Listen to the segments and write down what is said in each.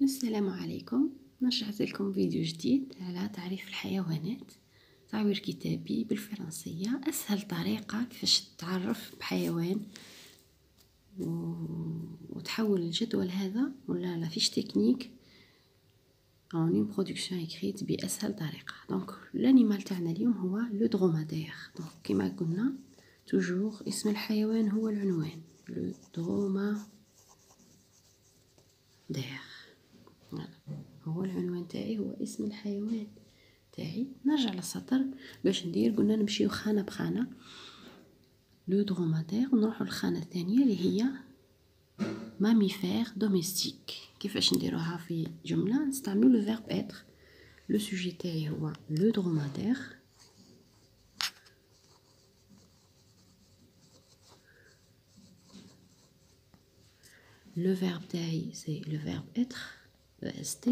السلام عليكم. نشرت لكم فيديو جديد على تعريف الحيوانات، تعبير كتابي بالفرنسية. أسهل طريقة كيفاش تتعرف بحيوان وتحول الجدول هذا ولا لا فيش تكنيك en une production écrite بأسهل طريقة. دونك الانيمال تاعنا اليوم هو لو درومادير. دونك كما قلنا توجور اسم الحيوان هو العنوان، لو درومادير هو العنوان تاعي، هو اسم الحيوان تاعي. نرجع للسطر باش ندير، قلنا نمشيو خانه بخانه. لو درومادير ونروحو للخانه الثانيه اللي هي ماميفير دوميستيك. كيفاش نديروها في جمله؟ نستعملو لو فيرب اتر. لو سوجي تاعي هو لو درومادير، le verbe taille c'est le verbe être, est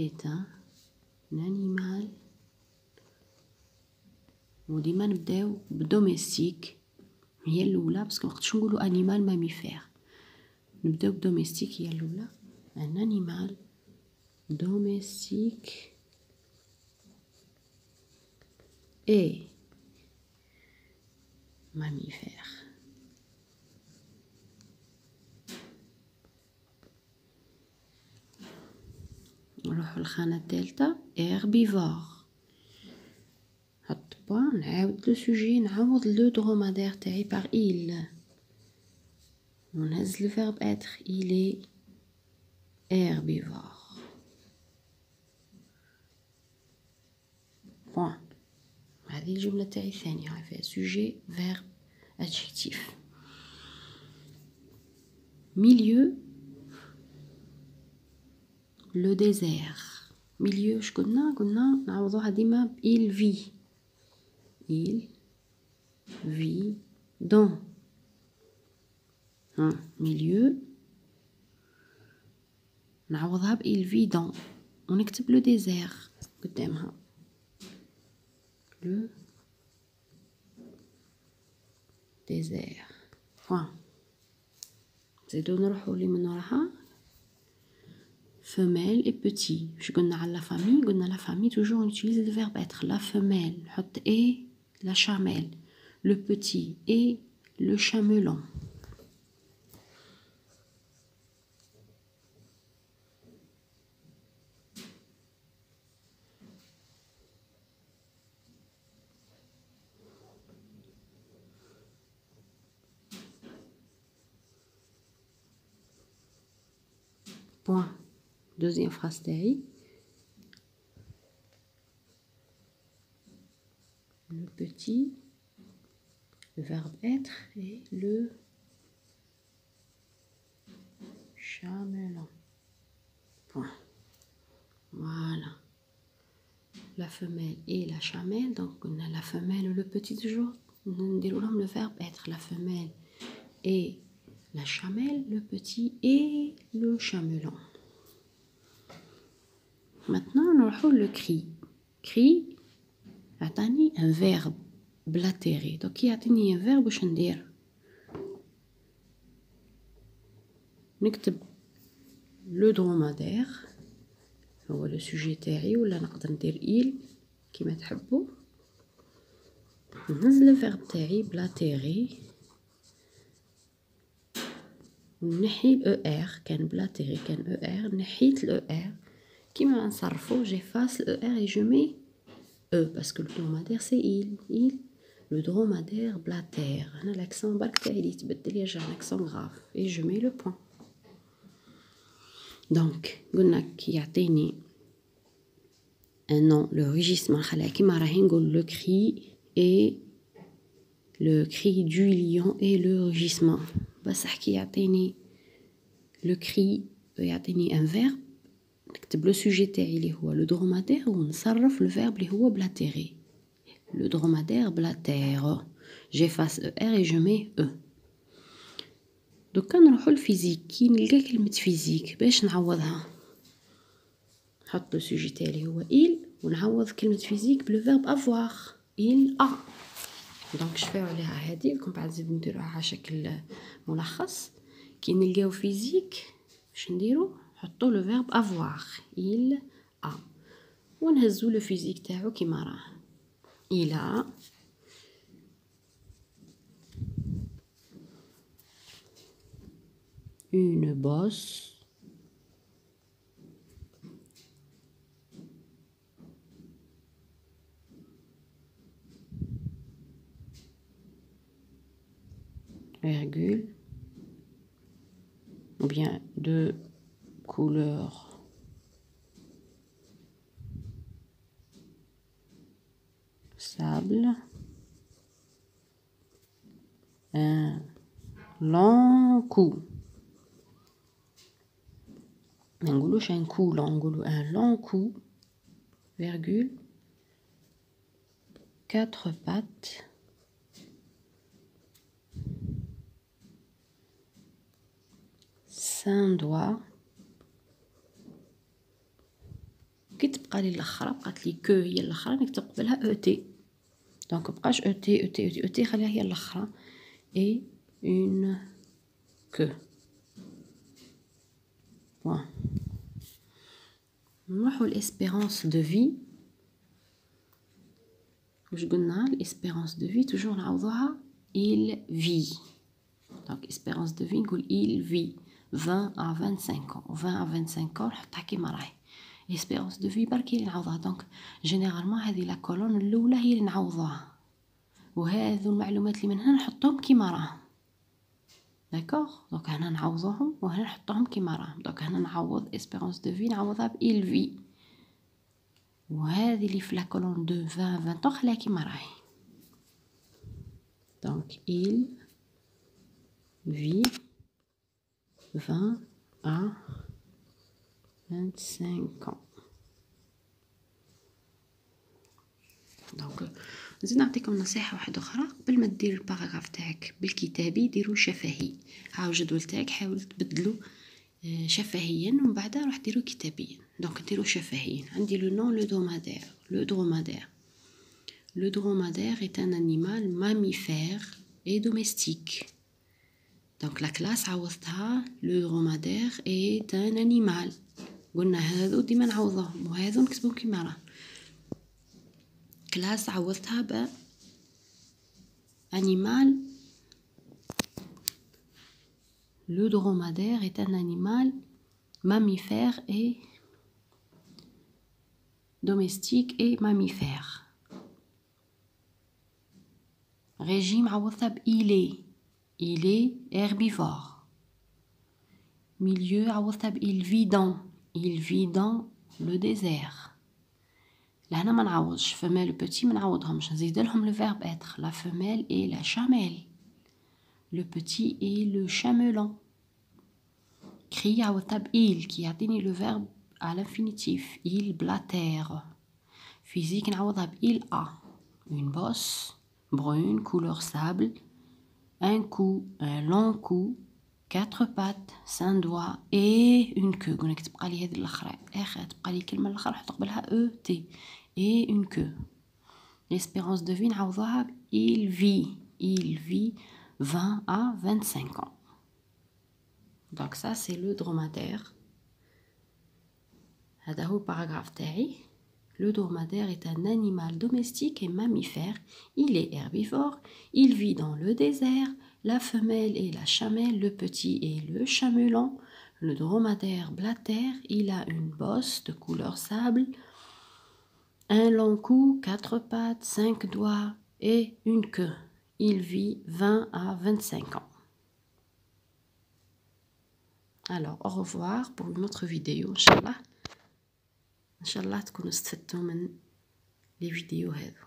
est un animal. وديما نبداو بدوميستيك، هي الاولى باسكو مقدرش نقولوا انيمال ماميفير، نبداو بدوميستيك هي الاولى. ان انيمال دوميستيك اي ماميفير. نروحو الخانه الثالثه herbivore. حط بوان، نعاود لو سوجي، نعوض لو درومادير تاعي بار il ونهز لو فيرب être il est herbivore. بوان. هذه الجمله تاعي الثانيه فيها سوجي فيرب adjectif. milieu le désert. milieu واش قلنا نعوضوها ديما ب il vit. il vit dans milieu، نعوضها ب il vit dans ونكتب لو ديزير قدامها. لو ديزير. بوان. نزيدو نروحو لي من وراها femelle et petit. واش قلنا على لا فامي؟ قلنا لا فامي toujours on utilise le verbe être. la femelle نحط et la chamelle, le petit et le chamelon. Point. Deuxième phrase تاعي. Le petit, le verbe être et le chamelon. Point. Voilà. La femelle et la chamelle. Donc on a la femelle ou le petit toujours. Nous déroulons le verbe être. La femelle et la chamelle, le petit et le chamelon. Maintenant on aura le cri. Cri عطاني un verbe blatéré. donc كي يعطيني un verbe واش ندير؟ نكتب لو درومادير هو لو سوجي تاعي، ولا نقدر ندير il كيما تحبوا. نهز لو verbe تاعي بلاتيري ونحي ال er. كان بلاتيري كان er، نحيت ال er. كيما نصرفو j'efface ال er et je mets parce que le dromadaire c'est il le dromadaire blatère. هنا l'accent برك تاعي اللي يتبدل يرجع l'accent grave et je mets le point. donc قلنا كي يعطيني un nom le rugissement نخليها كيما راهي نقول le cri et le cri du lion et le rugissement. بصح كي يعطيني le cri يعطيني un verbe نكتب لو سوجي تاعي اللي هو لو درومادير ونصرف لو فيرب اللي هو بلاتيري. لو درومادير بلاتير j'efface er et je mets e. دوكا نروحو للفيزيك. كي نلقى كلمه فيزيك باش نعوضها؟ نحط لو سوجي تاعي اللي هو il ونعوض كلمه فيزيك بلو فيرب avoir. il a. دونك شفاو عليها هذه لكم بعد نزيد نديروها على شكل ملخص. كي نلقاو فيزيك واش نديرو؟ حطوا le verbe avoir. Il a. ونهزوا le physique تاعو كيما راه. Il a une bosse virgule ou bien de couleur sable, un long cou. نقولوش un cou long, نقولو un long cou, virgule, 4 pattes, cinq doigts. كي تبقى لي الاخرى بقات لي كو هي الاخرى نكتب قبلها او تي دونك مبقاش او تي او تي او تي او تي خليها هي الاخرى اي اون كو بوان. نروحو لاسبيرونس دو في. واش قلنا الاسبيرونس دو في توجور نعوضوها il vit دونك اسبيرونس دو في نقول il vit 20 à 25 ans 20 à 25 ans نحطها كيما راهي. espérance de vie بركي اللي نعوضها دونك جينيرالمون هذه لا كولون الاولى هي اللي نعوضوها وهذو المعلومات اللي من هنا نحطهم كيما راهم داكوغ. دونك هنا نعوضوهم وهنا نحطوهم كيما راهم. دونك هنا نعوض espérance de vie نعوضها ب il vit وهذه اللي في لا كولون دو 20 20 خليها كيما راهي. دونك il vit 20 à 25 ans. دونك نزيد نعطيكم نصيحه واحده اخرى قبل ما دير الباراغراف تاعك بالكتابي ديروا شفهي. هاو الجدول تاعك حاول تبدلوا شفهيا ومن بعد راح ديروا كتابيا. دونك ديروا شفهيا. عندي لو نون لو دومادير. لو دومادير le dromadaire est un animal mammifère et domestique. Donc la classe عوضتها le dromadaire est un animal. قلنا هذو ديما نعوضهم وهذو نكتبهم كيما راه. كلاس عوضتها ب animal. Le dromadaire est un animal mammifère et domestique et mammifère. Régime عوضتها ب il est herbivore. Milieu عوضتها ب il vit dans le désert. لهنا ما نعوضش femelle و petit ما نعوضهمش نزيد لهم le verbe être. La femelle est la chamelle. Le petit est le chamelan. Cri عوضتها ب il qui يعطيني le verbe à l'infinitif. Il blatère. Physique نعوضها ب il a une bosse brune couleur sable, un cou, un long cou, 4 pattes, 5 doigts et une queue. قلنا تبقى لي هذه الاخرى اخر تبقى لي الكلمه الاخرى نحط قبلها او تي et une queue. L'espérance de vie نعوضوها ب il vit 20 à 25 ans. Donc ça c'est le dromadaire. هذا هو الباراغراف تاعي. Le dromadaire est un animal domestique et mammifère. Il est herbivore. Il vit dans le désert. La femelle est la chamelle. Le petit est le chamelan. Le dromadaire blatère. Il a une bosse de couleur sable, un long cou, 4 pattes, 5 doigts et une queue. Il vit 20 à 25 ans. Alors, au revoir pour une autre vidéo, Inch'Allah. إن شاء الله تكونوا استفدتوا من لي فيديو هذو.